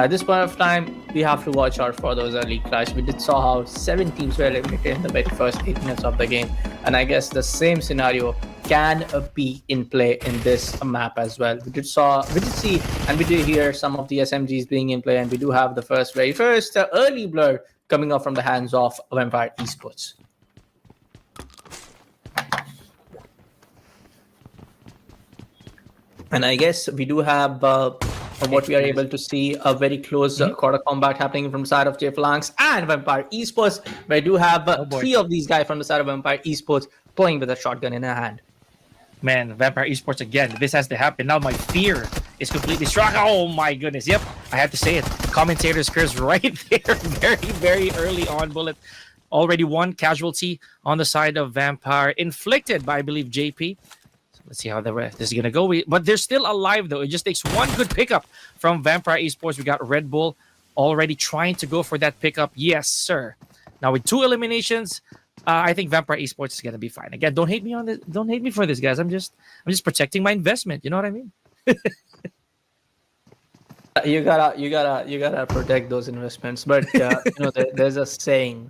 At this point of time, we have to watch out for those early clash. We did saw how 7 teams were eliminated in the very first 8 minutes of the game, and I guess the same scenario can be in play in this map as well. We did see, and we did hear some of the SMGs being in play, and we do have the very first early blur coming up from the hands of Vampire Esports. And I guess we do have what we are able to see a very close quarter combat happening from the side of J-Phalanx and Vampire Esports. We do have 3 of these guys from the side of Vampire Esports playing with a shotgun in their hand. Man, Vampire Esports again. This has to happen. Now my fear is completely struck. Oh my goodness. Yep, I had to say it. Commentator's curse right there. Very, very early on. Bullet. Already 1 casualty on the side of Vampire. Inflicted by, I believe, JP. Let's see how the rest is going to go. But they're still alive, though. It just takes 1 good pickup from Vampire Esports. We got Red Bull already trying to go for that pickup. Yes, sir. Now, with 2 eliminations, I think Vampire Esports is going to be fine. Again, don't hate me on this. Don't hate me for this, guys. I'm just protecting my investment. You know what I mean? You gotta protect those investments. But there's a saying.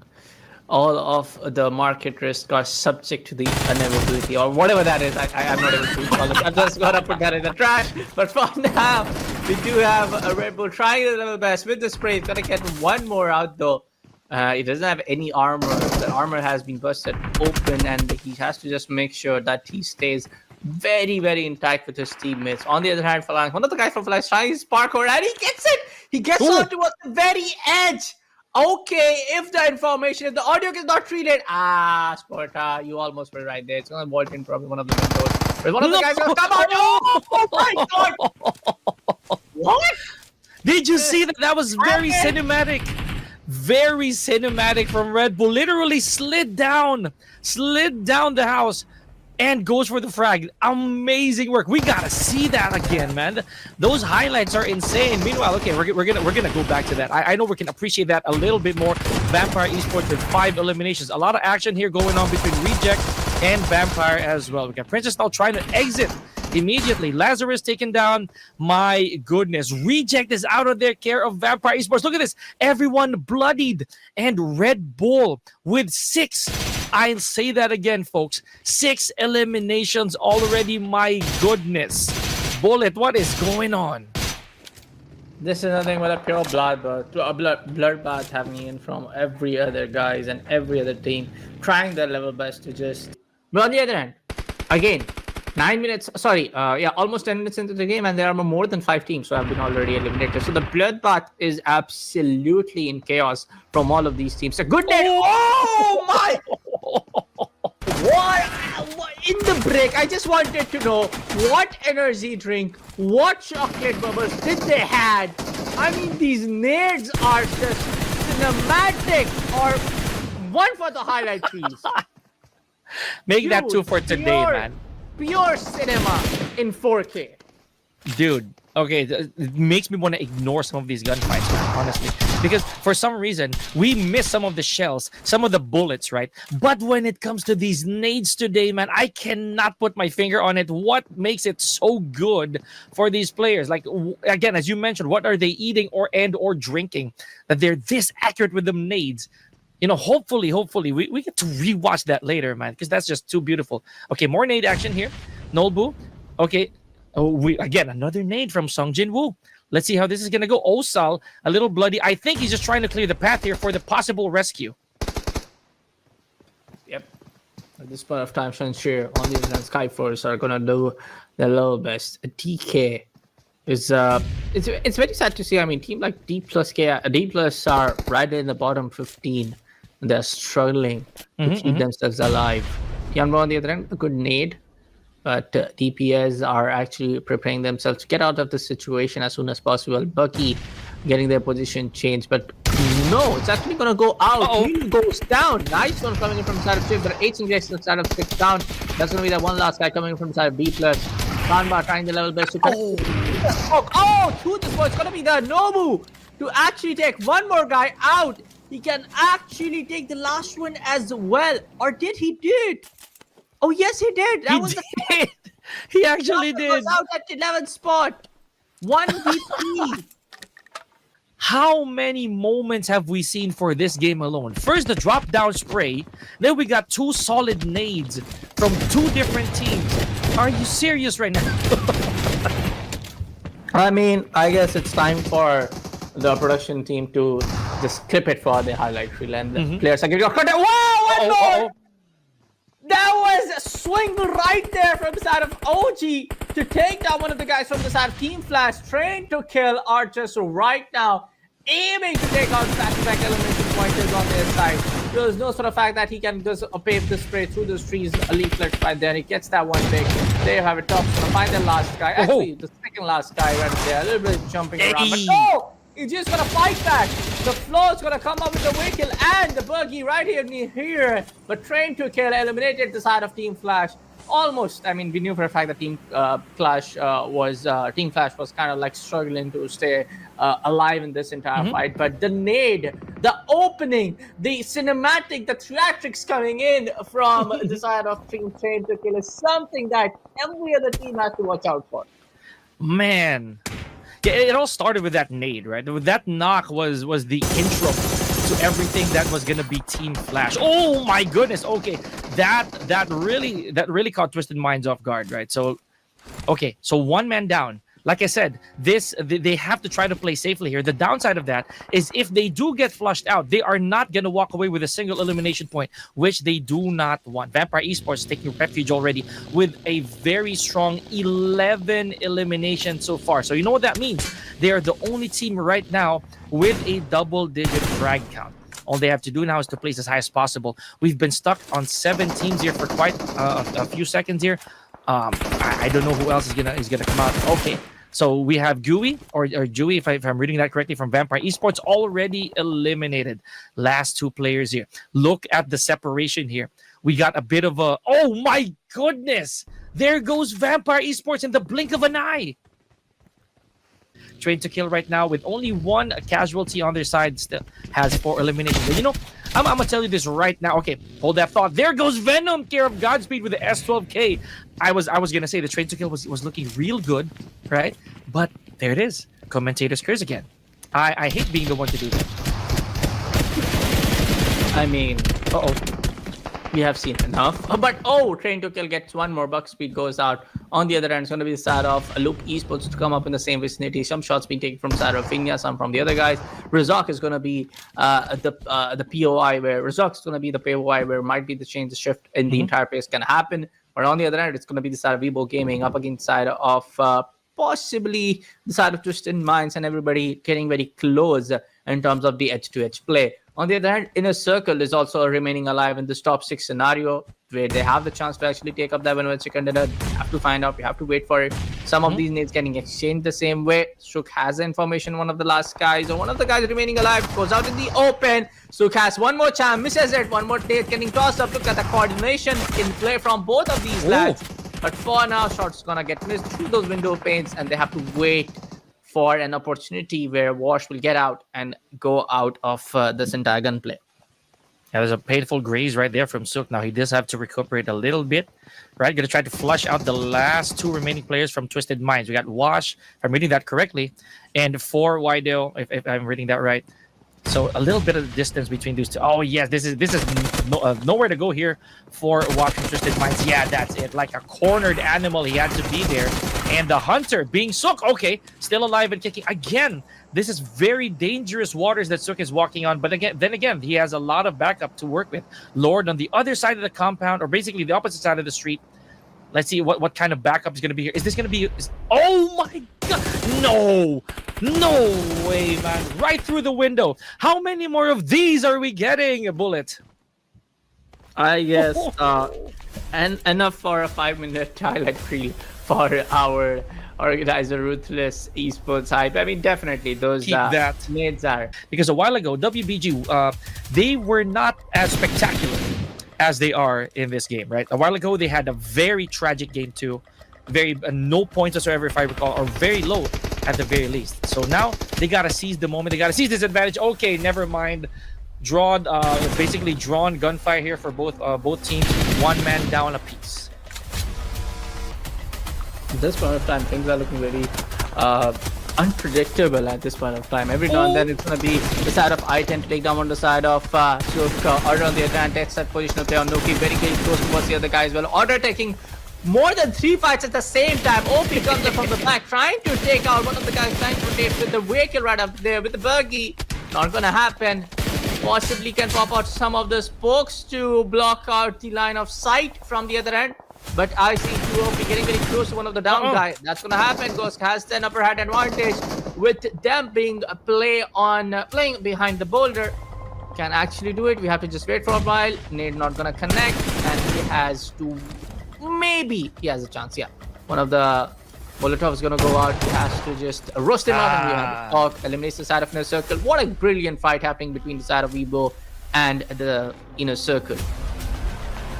All of the market risk are subject to the inevitability or whatever that is. I'm not able to call it. I'm just gonna put that in the trash. But for now, we do have a Red Bull trying his level best with the spray. He's gonna get 1 more out though. He doesn't have any armor. The armor has been busted open, and he has to just make sure that he stays very, very intact with his teammates. On the other hand, Phalanx, one of the guys from Phalanx trying his parkour, and he gets it. He gets on towards the very edge. Okay, if the audio is not treated, Sporta, you almost were right there. It's gonna vault in probably one of the windows. But one of the guys goes, come on! Oh my god! What? Did you see that? That was very cinematic. Very cinematic from Red Bull. Literally slid down the house and goes for the frag. Amazing work. We gotta see that again, man. Those highlights are insane. Meanwhile, okay, we're gonna go back to that. I know we can appreciate that a little bit more. Vampire Esports with 5 eliminations. A lot of action here going on between Reject and Vampire as well. We got Princess now trying to exit immediately. Lazarus taken down. My goodness. Reject is out of their care of Vampire Esports. Look at this. Everyone bloodied. And Red Bull with 6. I'll say that again, folks. 6 eliminations already. My goodness. Bullet, what is going on? This is nothing but a pure bloodbath happening in from every other guys and every other team trying their level best to just... But on the other hand, again, 9 minutes, almost 10 minutes into the game, and there are more than 5 teams who have been already eliminated. So the bloodbath is absolutely in chaos from all of these teams. A good net. Oh my! What? In the break, I just wanted to know what energy drink, what chocolate bubbles did they had. I mean, these nades are just cinematic, or 1 for the highlight trees. Make that 2 for today, man. Pure cinema in 4K. Dude, okay, it makes me want to ignore some of these gunfights, man, honestly. Because for some reason, we miss some of the shells, some of the bullets, right? But when it comes to these nades today, man, I cannot put my finger on it. What makes it so good for these players? Like, again, as you mentioned, what are they eating or drinking that they're this accurate with them nades? You know, hopefully, we get to rewatch that later, man, because that's just too beautiful. Okay, more nade action here. Nolbu. Okay. Again, another nade from Sung Jin Woo. Let's see how this is going to go. Osal, a little bloody. I think he's just trying to clear the path here for the possible rescue. Yep. At this point of time, Shenshir on the other hand, Skyforce are going to do their level best. A TK is it's very sad to see. I mean, team like D plus are right in the bottom 15. And they're struggling to keep themselves alive. Yanbo on the other end, a good nade. But DPS are actually preparing themselves to get out of the situation as soon as possible. Bucky getting their position changed, but no, it's actually going to go out. He goes down. Nice one coming in from the side of Chip. There are 8 injections on the side of 6 down. That's going to be the one last guy coming from the side of B+. Kanba trying the level best to to this one. It's going to be the Nobu to actually take one more guy out. He can actually take the last one as well. Or did he did? Oh, yes, he did. That was did. He actually did. Was out at 11th spot. 1v3. How many moments have we seen for this game alone? First, the drop down spray. Then we got 2 solid nades from 2 different teams. Are you serious right now? I mean, I guess it's time for the production team to just clip it for the highlight reel, and the players are getting credit. Wow! One more! That was a swing right there from the side of OG to take down one of the guys from the side of Team Flash. Trained to kill are just right now aiming to take out back-to-back elimination pointers on their side. There's no sort of fact that he can just pave the spray through those trees, a leaflet right there. He gets that one pick. There you have it. Top's gonna find the last guy. Actually, the second last guy right there. A little bit jumping around, but no! He's just gonna fight back. The floor's gonna come up with the vehicle and the buggy right here. But Train to Kill eliminated the side of Team Flash. Almost. I mean, we knew for a fact that Team Flash was kind of like struggling to stay alive in this entire fight. But the nade, the opening, the cinematic, the theatrics coming in from the side of Team Train to Kill is something that every other team has to watch out for. Man. Yeah, it all started with that nade, right? That knock was the intro to everything that was gonna be Team Flash. Oh my goodness! Okay, that really caught Twisted Minds off guard, right? So, okay, so 1 man down. Like I said, they have to try to play safely here. The downside of that is if they do get flushed out, they are not going to walk away with a single elimination point, which they do not want. Vampire Esports taking refuge already with a very strong 11 eliminations so far. So you know what that means? They are the only team right now with a double-digit frag count. All they have to do now is to place as high as possible. We've been stuck on 7 teams here for quite a few seconds here. I don't know who else is gonna come out. Okay, so we have Gooey or Dewey, if I'm reading that correctly, from Vampire Esports, already eliminated. Last 2 players here. Look at the separation here. We got a bit of a, oh my goodness! There goes Vampire Esports in the blink of an eye. Trained to Kill right now with only 1 casualty on their side, still has 4 eliminations. But you know, I'm gonna tell you this right now. Okay, hold that thought. There goes Venom, care of Godspeed with the S12K. I was gonna say the Trained to Kill was looking real good, right? But there it is. Commentator's curse again. I hate being the one to do that. I mean, we have seen enough. But Train to Kill gets 1 more. Buck Speed goes out. On the other end, it's going to be the side of Loop Esports to come up in the same vicinity. Some shots being taken from side of Finya, some from the other guys. Rizok is going to be the POI where Rizok's going to be the POI where might be the change, the shift in the entire pace can happen. But on the other end, it's going to be the side of Weibo Gaming up against side of possibly the side of Twisted Minds, and everybody getting very close in terms of the edge-to-edge play. On the other hand, Inner Circle is also remaining alive in this top 6 scenario where they have the chance to actually take up that 1 second dinner. You have to find out, you have to wait for it. Some of these nades getting exchanged the same way. Sook has the information, one of the last guys, or one of the guys remaining alive goes out in the open. Sook has 1 more chance, misses it, 1 more nade getting tossed up. Look at the coordination in play from both of these lads. But for now, shots gonna get missed through those window panes, and they have to wait for an opportunity where Wash will get out and go out of this entire gunplay. Yeah, there's a painful graze right there from Sook. Now he does have to recuperate a little bit, right? Gonna try to flush out the last 2 remaining players from Twisted Minds. We got Wash, if I'm reading that correctly, and 4 Wido, if I'm reading that right. So a little bit of the distance between these 2. Oh yes, this is nowhere to go here for Wash from Twisted Minds. Yeah, that's it. Like a cornered animal, he had to be there. And the Hunter being Sook, okay, still alive and kicking. Again, this is very dangerous waters that Sook is walking on. But then again, he has a lot of backup to work with. Lord on the other side of the compound, or basically the opposite side of the street. Let's see what kind of backup is going to be here. Is this going to be... oh my God! No! No way, man. Right through the window. How many more of these are we getting, Bullet? I guess and enough for a 5-minute highlight reel for our organizer Ruthless Esports hype. I mean, definitely those nades are, because a while ago WBG they were not as spectacular as they are in this game, right? A while ago they had a very tragic game too, very no points whatsoever, if I recall, or very low at the very least. So now they gotta seize the moment, they gotta seize this advantage. Okay, never mind. Basically drawn gunfire here for both teams. 1 man down apiece. At this point of time, things are looking very unpredictable at this point of time. Every now and then it's going to be the side of I-10 to take down on the side of Shook. Order on the advantage, set positional play on Nuki. Very close towards the other guy as well. Order taking more than 3 fights at the same time. OP comes up from the back, trying to take out one of the guys, trying to rotate with the vehicle right up there with the buggy. Not gonna happen. Possibly can pop out some of the spokes to block out the line of sight from the other end. But I see 2OP getting very close to one of the down guy. That's gonna happen. Ghost has an upper hand advantage with them being playing behind the boulder. Can actually do it. We have to just wait for a while. Nade not gonna connect, and he has to. Maybe he has a chance. Yeah, one of the Molotov is gonna go out. He has to just roast him out, and we have to talk. Eliminates the side of inner circle. What a brilliant fight happening between the side of Weibo and the inner circle.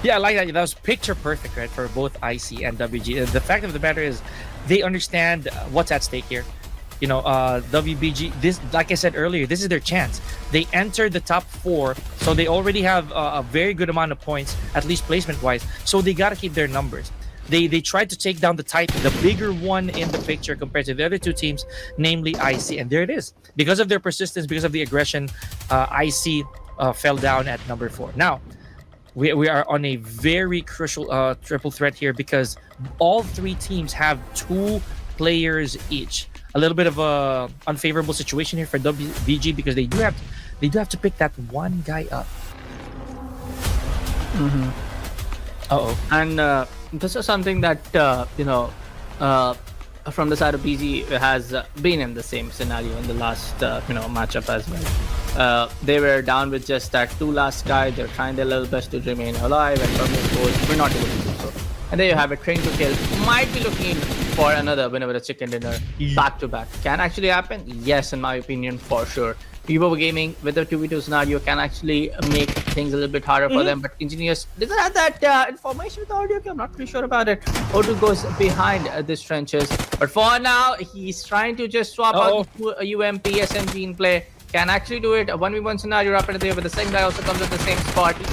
Yeah, I like that. That was picture perfect, right, for both IC and WG. The fact of the matter is, they understand what's at stake here. You know, WBG, this, like I said earlier, this is their chance. They entered the top 4, so they already have a very good amount of points, at least placement-wise. So they gotta keep their numbers. They tried to take down the bigger one in the picture compared to the other 2 teams, namely IC, and there it is. Because of their persistence, because of the aggression, IC fell down at number 4. Now, we are on a very crucial triple threat here because all 3 teams have 2 players each. A little bit of a unfavorable situation here for WBG because they do have to pick that one guy up. And this is something that from the side of BG has been in the same scenario in the last matchup as well. They were down with just that 2 last guy. They're trying their little best to remain alive, and we're not able to do so. And there you have it. Train to kill might be looking for another winner with a chicken dinner back to back. Can actually happen? Yes, in my opinion, for sure. Vivo Gaming with the 2v2 scenario can actually make things a little bit harder for them, but Engineers doesn't have that information with the audio. I'm not pretty sure about it. O2 goes behind these trenches, but for now, he's trying to just swap out a UMP SMG in play. Can actually do it. A 1v1 scenario up there, but the second guy also comes at the same spot. He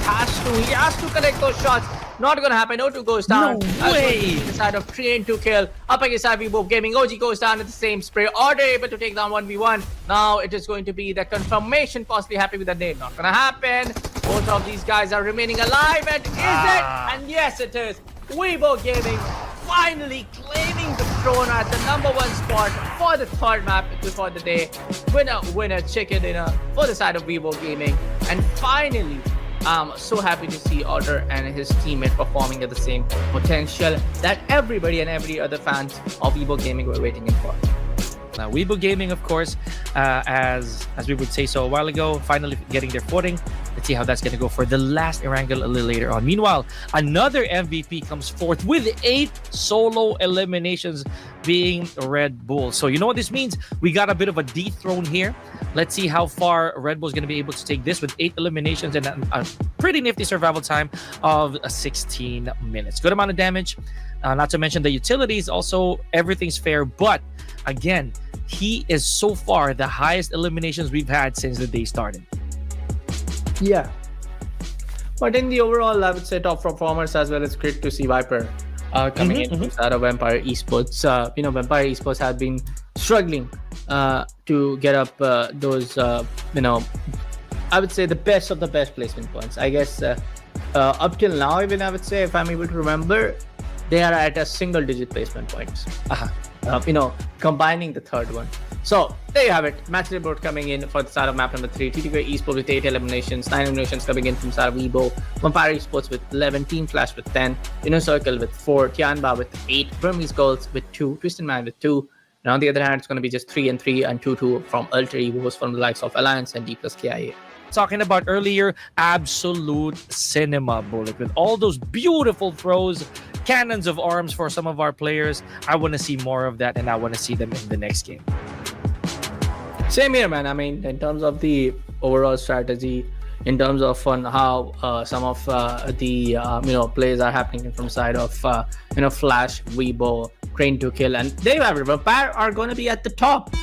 has to connect those shots. Not gonna happen. O2 goes down. No way! The side of Train to kill. Up against Vivo Gaming. OG goes down at the same spray. Order able to take down 1v1. Now it is going to be the confirmation, possibly happy with the name. Not gonna happen. Both of these guys are remaining alive. And is it? And yes, it is. Weibo Gaming finally claiming the throne at the #1 spot for the 3rd map before the day. Winner, chicken dinner for the side of Weibo Gaming. And finally, I'm so happy to see Order and his teammate performing at the same potential that everybody and every other fans of Weibo Gaming were waiting in for. Now, Weibo Gaming, of course, as we would say so a while ago, finally getting their footing. Let's see how that's going to go for the last Erangel a little later on. Meanwhile, another MVP comes forth with 8 solo eliminations being Red Bull. So you know what this means? We got a bit of a dethrone here. Let's see how far Red Bull is going to be able to take this with 8 eliminations and a pretty nifty survival time of 16 minutes. Good amount of damage. Not to mention the utilities. Also, everything's fair. But again, he is so far the highest eliminations we've had since the day started. Yeah. But in the overall, I would say top performers as well. It's great to see Viper coming in out of Vampire Esports. Vampire Esports have been struggling to get up those, I would say the best of the best placement points. I guess up till now, even I would say, if I'm able to remember, they are at a single-digit placement points. Combining the 3rd one. So there you have it. Match report coming in for the side of map number 3. TTK Esports with 8 eliminations, 9 eliminations coming in from side of Weibo. Vampire Esports with 11, Team Flash with 10, Inner Circle with 4, Tianba with 8, Burmese Goals with 2, Twisted Man with 2. And on the other hand, it's going to be just 3 and 3 and 2-2 from Ultra Evos from the likes of Alliance and D+KIA. Talking about earlier, absolute cinema, Bullet, with all those beautiful throws, cannons of arms for some of our players. I want to see more of that, and I want to see them in the next game. Same here, man. I mean, in terms of the overall strategy, in terms of how some of the plays are happening from side of Flash, Weibo, Train to Kill, and they have it. Vampire are going to be at the top.